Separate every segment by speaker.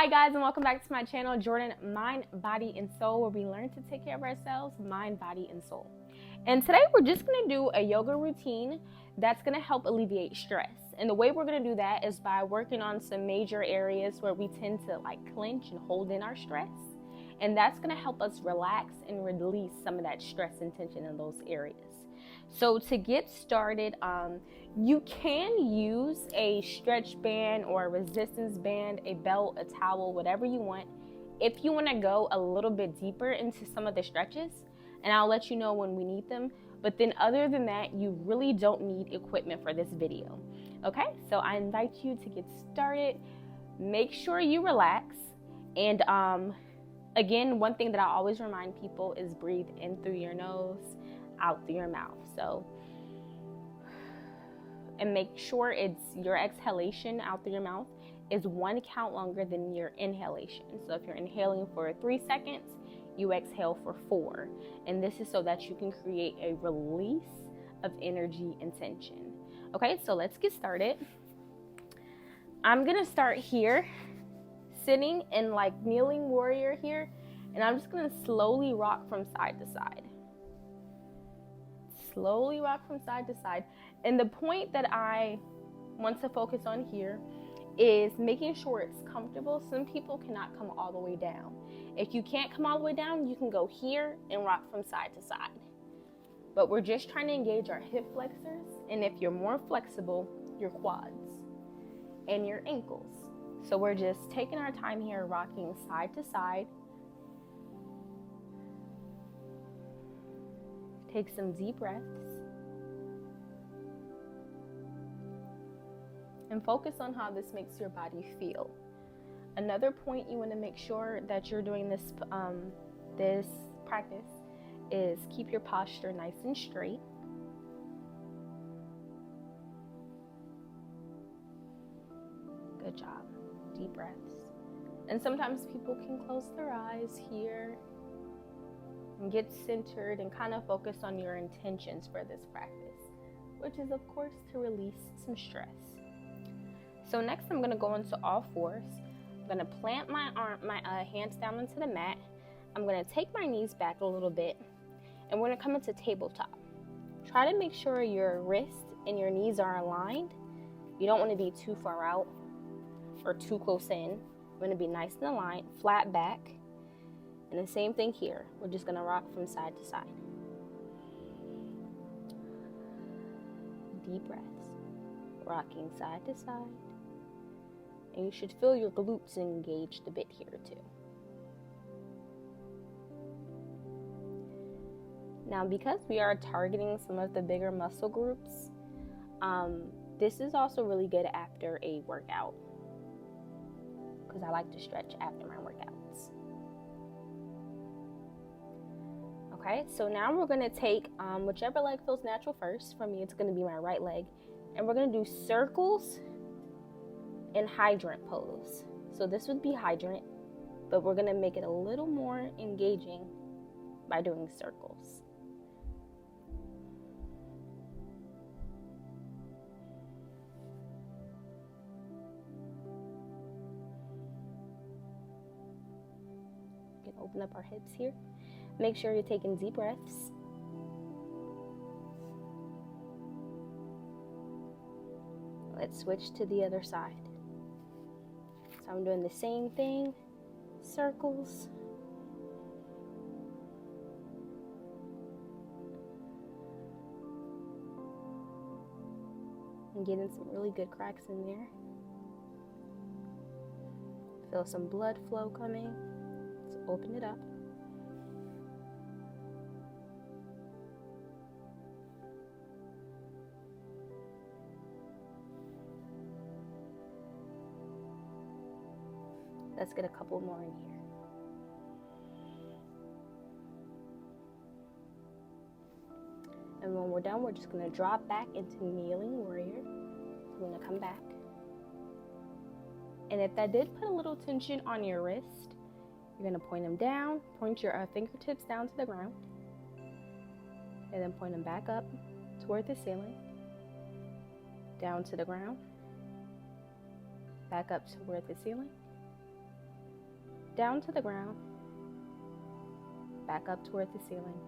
Speaker 1: Hi guys, and welcome back to my channel, Jordan Mind, Body, and Soul, where we learn to take care of ourselves, mind, body, and soul. And today we're just going to do a yoga routine that's going to help alleviate stress. And the way we're going to do that is by working on some major areas where we tend to clench and hold in our stress. And that's going to help us relax and release some of that stress and tension in those areas. So to get started, you can use a stretch band or a resistance band, a belt, a towel, whatever you want, if you want to go a little bit deeper into some of the stretches, and I'll let you know when we need them. But then other than that, you really don't need equipment for this video. Okay, so I invite you to get started. Make sure you relax. And again, one thing that I always remind people is breathe in through your nose, out through your mouth. So, and make sure it's your exhalation out through your mouth is 1 count longer than your inhalation. So if you're inhaling for 3 seconds, you exhale for 4. And this is so that you can create a release of energy and tension. Okay, so let's get started. I'm gonna start here, sitting in kneeling warrior here, and I'm just gonna slowly rock from side to side. Slowly rock from side to side. And the point that I want to focus on here is making sure it's comfortable. Some people cannot come all the way down. If you can't come all the way down, you can go here and rock from side to side. But we're just trying to engage our hip flexors, and if you're more flexible, your quads and your ankles. So we're just taking our time here, rocking side to side. Take some deep breaths and focus on how this makes your body feel. Another point you want to make sure that you're doing this practice is keep your posture nice and straight. Good job. Deep breaths. And sometimes people can close their eyes here and get centered and kind of focus on your intentions for this practice, which is of course to release some stress. So next I'm going to go into all fours. I'm going to plant my hands down into the mat. I'm going to take my knees back a little bit, and we're going to come into tabletop. Try to make sure your wrist and your knees are aligned. You don't want to be too far out or too close in. You want to be nice and aligned, flat back. And the same thing here. We're just going to rock from side to side. Deep breaths. Rocking side to side. And you should feel your glutes engaged a bit here too. Now, because we are targeting some of the bigger muscle groups, this is also really good after a workout, because I like to stretch after my workouts. Okay, so now we're going to take whichever leg feels natural first. For me, it's going to be my right leg. And we're going to do circles and hydrant pose. So this would be hydrant, but we're going to make it a little more engaging by doing circles. We can open up our hips here. Make sure you're taking deep breaths. Let's switch to the other side. So I'm doing the same thing, circles. And getting some really good cracks in there. Feel some blood flow coming. Let's open it up. Let's get a couple more in here. And when we're done, we're just going to drop back into kneeling warrior. We're going to come back. And if that did put a little tension on your wrist, you're going to point them down, point your fingertips down to the ground, and then point them back up toward the ceiling, down to the ground, back up toward the ceiling, down to the ground, back up toward the ceiling,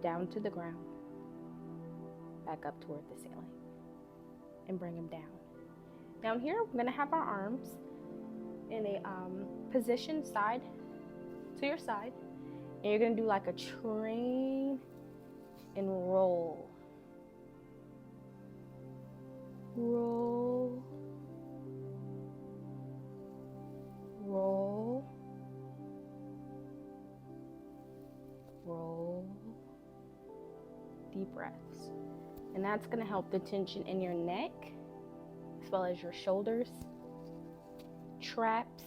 Speaker 1: down to the ground, back up toward the ceiling, and bring them down. Down here, we're going to have our arms in a position side to your side, and you're going to do like a train and roll. Roll. Roll. Roll. Deep breaths. And that's going to help the tension in your neck, as well as your shoulders, traps,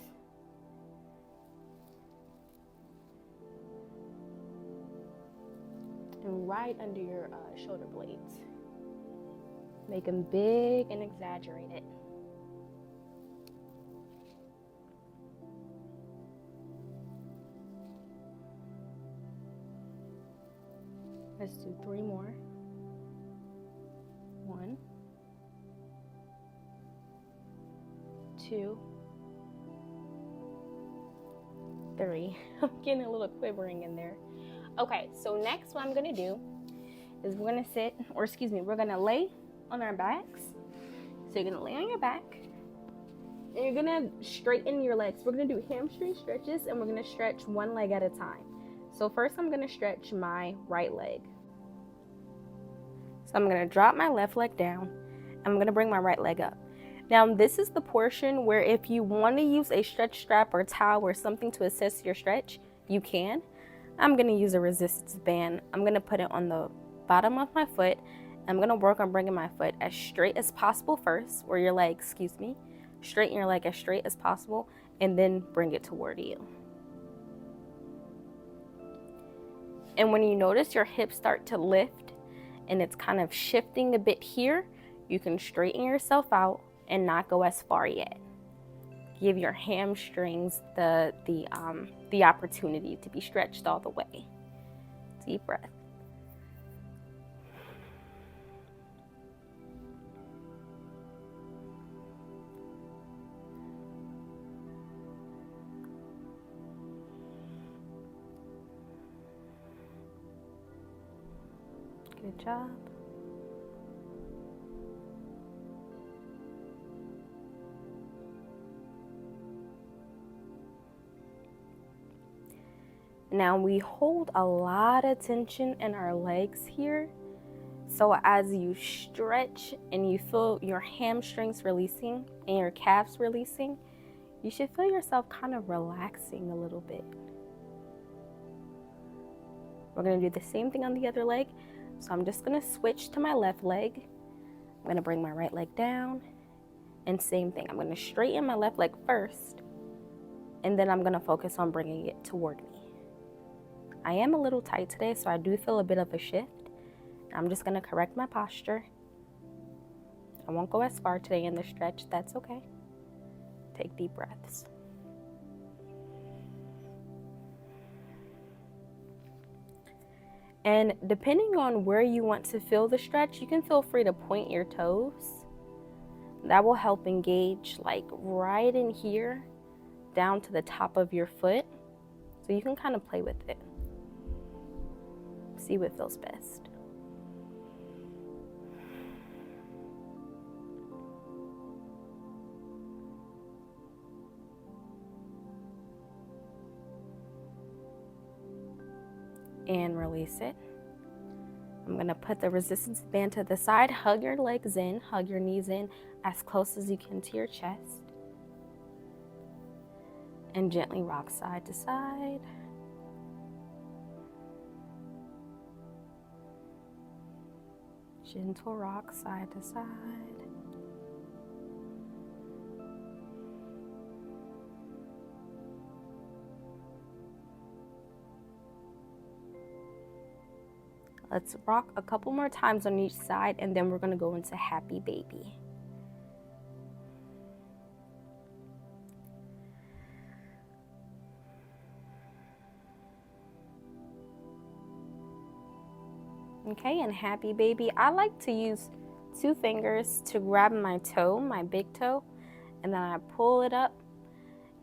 Speaker 1: and right under your shoulder blades. Make them big and exaggerated. Let's do 3 more. 1, 2, 3. I'm getting a little quivering in there. Okay, so next what I'm going to do is we're going to we're going to lay on our backs. So you're going to lay on your back, and you're going to straighten your legs. We're going to do hamstring stretches, and we're going to stretch one leg at a time. So first I'm going to stretch my right leg. So I'm going to drop my left leg down. I'm going to bring my right leg up. Now this is the portion where if you want to use a stretch strap or towel or something to assist your stretch, you can. I'm going to use a resistance band. I'm going to put it on the bottom of my foot. I'm going to work on bringing my foot as straight as possible first, or your leg, straighten your leg as straight as possible, and then bring it toward you. And when you notice your hips start to lift and it's kind of shifting a bit here, you can straighten yourself out and not go as far yet. Give your hamstrings the opportunity to be stretched all the way. Deep breath. Good job. Now we hold a lot of tension in our legs here. So as you stretch and you feel your hamstrings releasing and your calves releasing, you should feel yourself kind of relaxing a little bit. We're going to do the same thing on the other leg. So I'm just going to switch to my left leg. I'm going to bring my right leg down. And same thing. I'm going to straighten my left leg first. And then I'm going to focus on bringing it toward me. I am a little tight today, so I do feel a bit of a shift. I'm just going to correct my posture. I won't go as far today in the stretch. That's okay. Take deep breaths. And depending on where you want to feel the stretch, you can feel free to point your toes. That will help engage like right in here down to the top of your foot. So you can kind of play with it. See what feels best. And release it. I'm going to put the resistance band to the side. Hug your legs in, hug your knees in as close as you can to your chest. And gently rock side to side. Gentle rock side to side. Let's rock a couple more times on each side, and then we're going to go into happy baby. Okay, and happy baby, I like to use 2 fingers to grab my toe, my big toe, and then I pull it up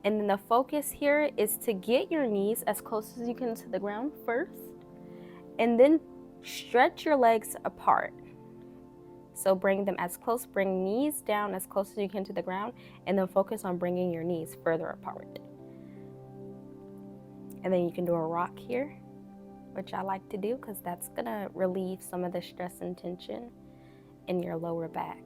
Speaker 1: And then the focus here is to get your knees as close as you can to the ground first, and then stretch your legs apart. So bring them as close, bring knees down as close as you can to the ground, and then focus on bringing your knees further apart. And then you can do a rock here, which I like to do because that's gonna relieve some of the stress and tension in your lower back.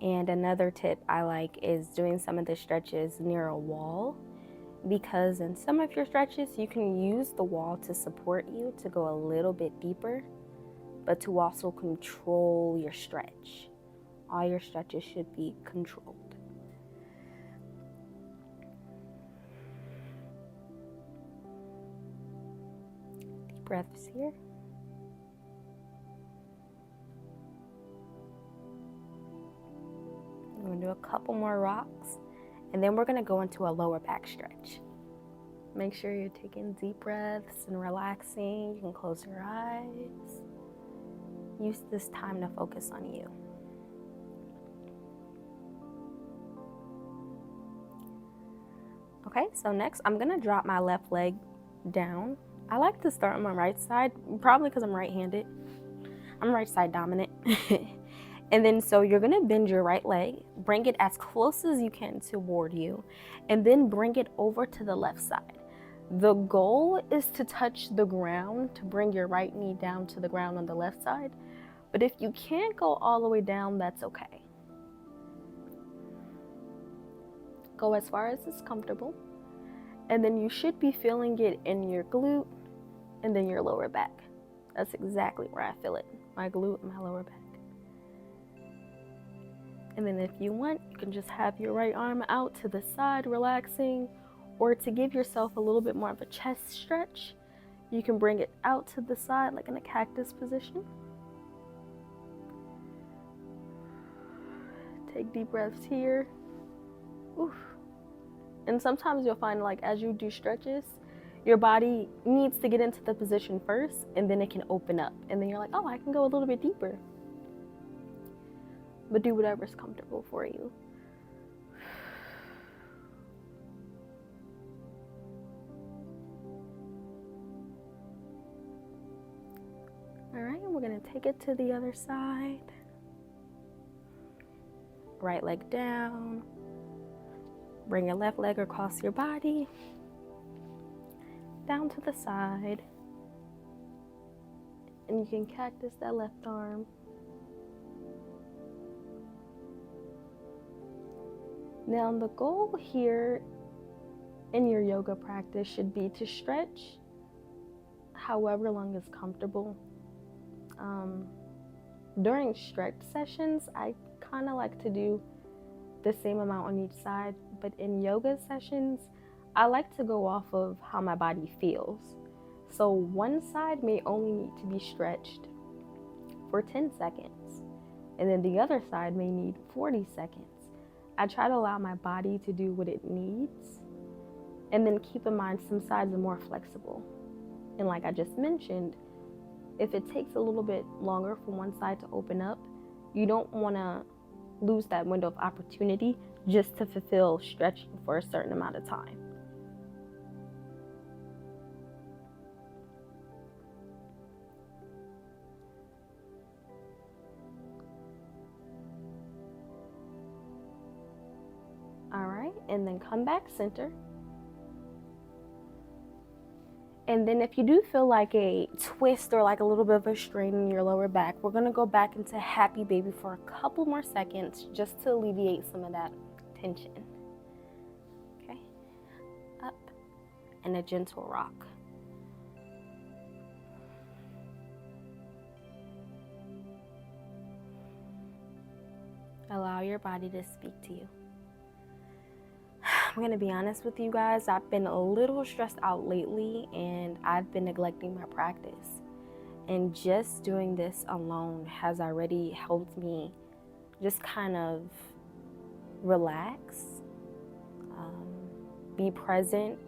Speaker 1: And another tip I like is doing some of the stretches near a wall, because in some of your stretches you can use the wall to support you to go a little bit deeper, but to also control your stretch. All your stretches should be controlled. Deep breaths here. I'm going to do a couple more rocks, and then we're going to go into a lower back stretch. Make sure you're taking deep breaths and relaxing. You can close your eyes. Use this time to focus on you. Okay, so next I'm going to drop my left leg down. I like to start on my right side, probably because I'm right-handed. I'm right side dominant. And then so you're gonna bend your right leg, bring it as close as you can toward you, and then bring it over to the left side. The goal is to touch the ground, to bring your right knee down to the ground on the left side. But if you can't go all the way down, that's okay. Go as far as is comfortable. And then you should be feeling it in your glute and then your lower back. That's exactly where I feel it, my glute and my lower back. And then if you want, you can just have your right arm out to the side, relaxing, or to give yourself a little bit more of a chest stretch, you can bring it out to the side like in a cactus position. Take deep breaths here. Oof. And sometimes you'll find, like, as you do stretches, your body needs to get into the position first, and then it can open up. And then you're like, oh, I can go a little bit deeper. But do whatever's comfortable for you. All right, we're gonna take it to the other side. Right leg down. Bring your left leg across your body. Down to the side. And you can cactus that left arm. Now the goal here in your yoga practice should be to stretch however long is comfortable. During stretch sessions, I kind of like to do the same amount on each side, but in yoga sessions, I like to go off of how my body feels. So one side may only need to be stretched for 10 seconds, and then the other side may need 40 seconds. I try to allow my body to do what it needs, and then keep in mind some sides are more flexible. And like I just mentioned, if it takes a little bit longer for one side to open up, you don't want to lose that window of opportunity just to fulfill stretching for a certain amount of time. All right, and then come back center. And then if you do feel like a twist or like a little bit of a strain in your lower back, we're gonna go back into happy baby for a couple more seconds just to alleviate some of that tension. Okay, up, and a gentle rock. Allow your body to speak to you. I'm gonna be honest with you guys, I've been a little stressed out lately and I've been neglecting my practice. And just doing this alone has already helped me just kind of relax, be present,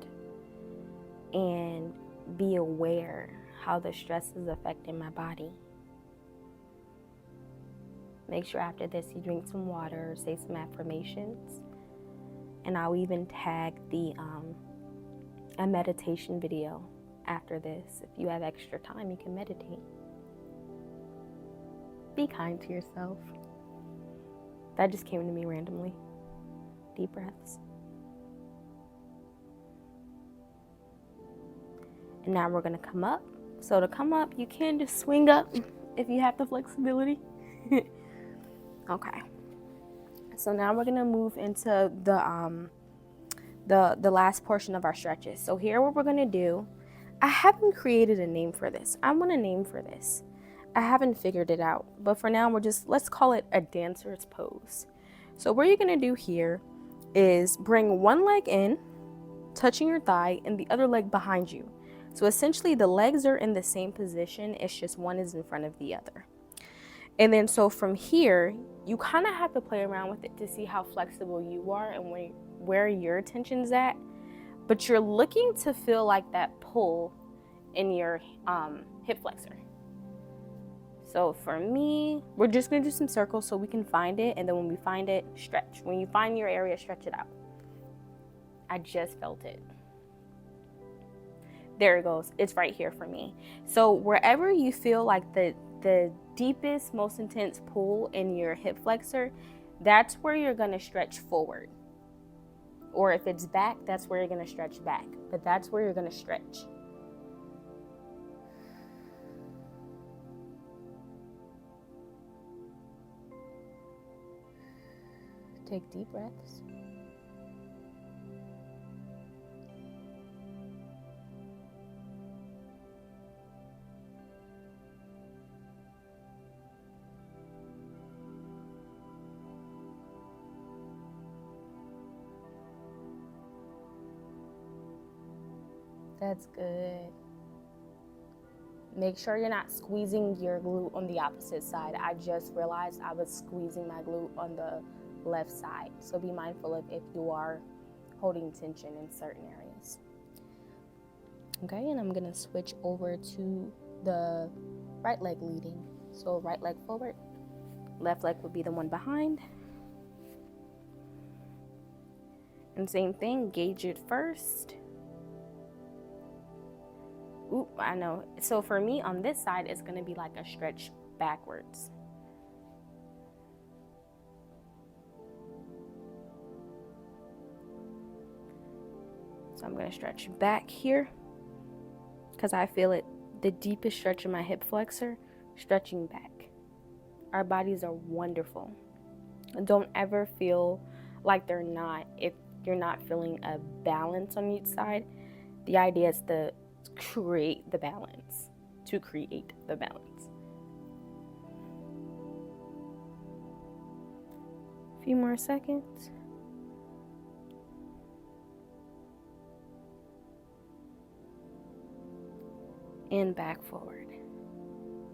Speaker 1: and be aware how the stress is affecting my body. Make sure after this you drink some water, say some affirmations. And I'll even tag the a meditation video after this. If you have extra time, you can meditate. Be kind to yourself. That just came to me randomly. Deep breaths. And now we're going to come up. So to come up, you can just swing up if you have the flexibility. Okay. So now we're going to move into the last portion of our stretches. So here what we're going to do, I haven't created a name for this. I want a name for this. I haven't figured it out. But for now, let's call it a dancer's pose. So what you're going to do here is bring one leg in, touching your thigh, and the other leg behind you. So essentially the legs are in the same position, it's just one is in front of the other. And then so from here, you kind of have to play around with it to see how flexible you are and where your attention's at. But you're looking to feel like that pull in your hip flexor. So for me, we're just going to do some circles so we can find it. And then when we find it, stretch. When you find your area, stretch it out. I just felt it. There it goes. It's right here for me. So wherever you feel like the deepest, most intense pull in your hip flexor, that's where you're going to stretch forward. Or if it's back, that's where you're going to stretch back. But that's where you're going to stretch. Take deep breaths. That's good. Make sure you're not squeezing your glute on the opposite side. I just realized I was squeezing my glute on the left side. So be mindful of if you are holding tension in certain areas. Okay, and I'm gonna switch over to the right leg leading. So right leg forward, left leg would be the one behind. And same thing, gauge it first. Oop, I know. So for me on this side, it's gonna be like a stretch backwards. So I'm gonna stretch back here because I feel it, the deepest stretch in my hip flexor, stretching back. Our bodies are wonderful. Don't ever feel like they're not if you're not feeling a balance on each side. The idea is to create the balance. A few more seconds. And back forward.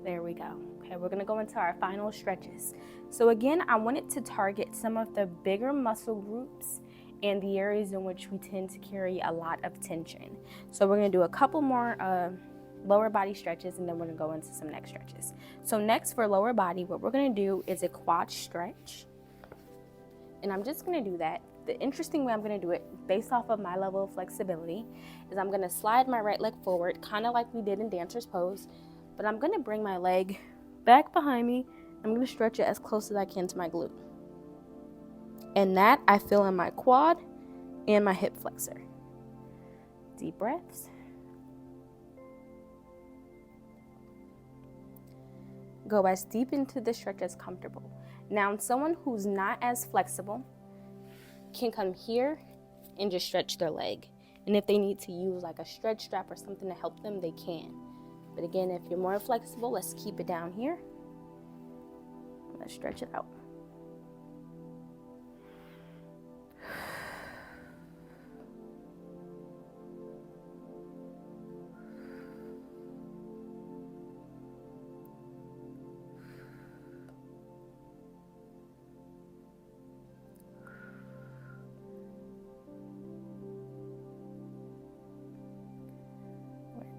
Speaker 1: There we go. Okay, we're gonna go into our final stretches. So again, I wanted to target some of the bigger muscle groups and the areas in which we tend to carry a lot of tension. So we're gonna do a couple more lower body stretches, and then we're gonna go into some neck stretches. So next for lower body, what we're gonna do is a quad stretch. And I'm just gonna do that. The interesting way I'm gonna do it, based off of my level of flexibility, is I'm gonna slide my right leg forward, kind of like we did in dancer's pose, but I'm gonna bring my leg back behind me. I'm gonna stretch it as close as I can to my glute. And that I feel in my quad and my hip flexor. Deep breaths. Go as deep into the stretch as comfortable. Now, someone who's not as flexible can come here and just stretch their leg. And if they need to use like a stretch strap or something to help them, they can. But again, if you're more flexible, let's keep it down here. Let's stretch it out.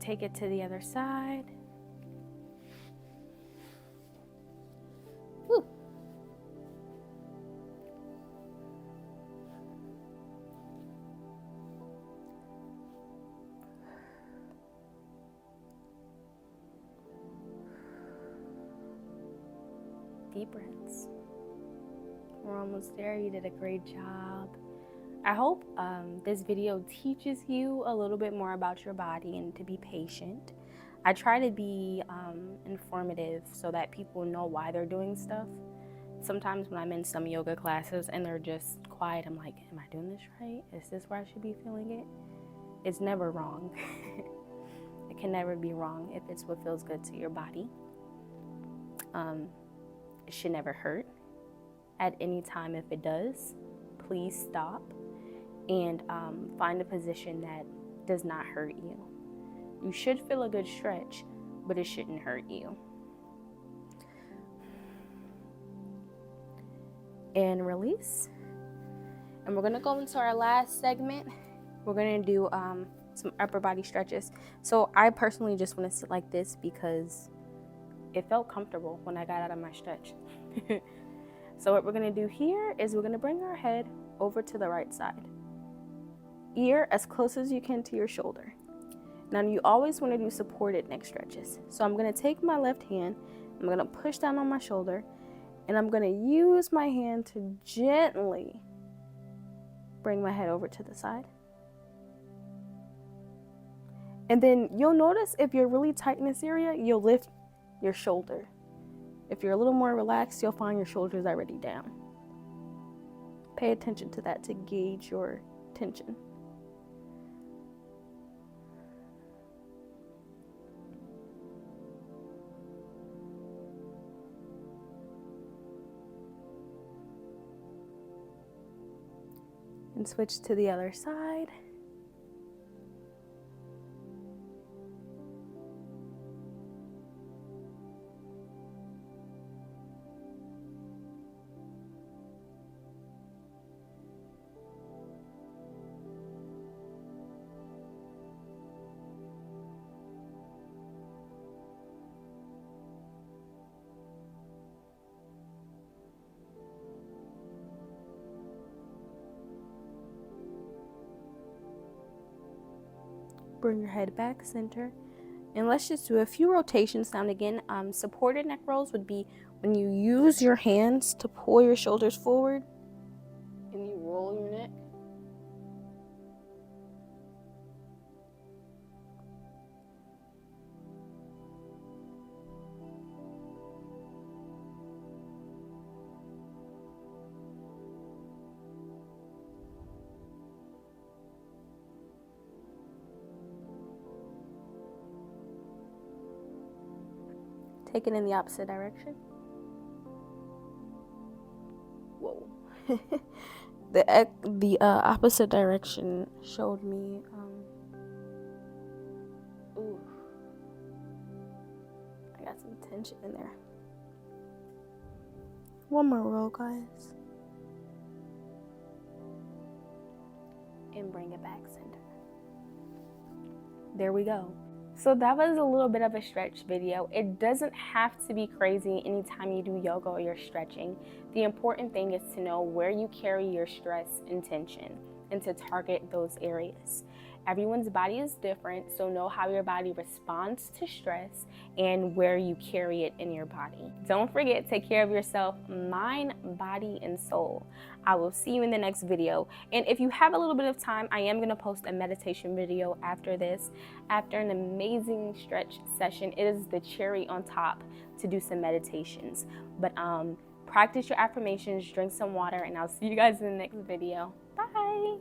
Speaker 1: Take it to the other side. Woo. deep breaths. We're almost there. You did a great job. I hope this video teaches you a little bit more about your body and to be patient. I try to be informative so that people know why they're doing stuff. Sometimes when I'm in some yoga classes and they're just quiet, I'm like, am I doing this right? Is this where I should be feeling it? It's never wrong. It can never be wrong if it's what feels good to your body. It should never hurt. At any time, if it does, please stop and find a position that does not hurt you. You should feel a good stretch, but it shouldn't hurt you. And release. And we're gonna go into our last segment. We're gonna do some upper body stretches. So I personally just wanna sit like this because it felt comfortable when I got out of my stretch. So what we're gonna do here is we're gonna bring our head over to the right side. Ear as close as you can to your shoulder. Now you always wanna do supported neck stretches. So I'm gonna take my left hand, I'm gonna push down on my shoulder, and I'm gonna use my hand to gently bring my head over to the side. And then you'll notice if you're really tight in this area, you'll lift your shoulder. If you're a little more relaxed, you'll find your shoulders already down. Pay attention to that to gauge your tension. And switch to the other side. Bring your head back center, and let's just do a few rotations down again. Supported neck rolls would be when you use your hands to pull your shoulders forward and you roll your neck. Take it in the opposite direction. Whoa. The opposite direction showed me. Ooh. I got some tension in there. One more roll, guys. And bring it back center. There we go. So that was a little bit of a stretch video. It doesn't have to be crazy anytime you do yoga or you're stretching. The important thing is to know where you carry your stress and tension and to target those areas. Everyone's body is different, so know how your body responds to stress and where you carry it in your body. Don't forget, take care of yourself, mind, body, and soul. I will see you in the next video. And if you have a little bit of time, I am going to post a meditation video after this. After an amazing stretch session, it is the cherry on top to do some meditations. But practice your affirmations, drink some water, and I'll see you guys in the next video. Bye.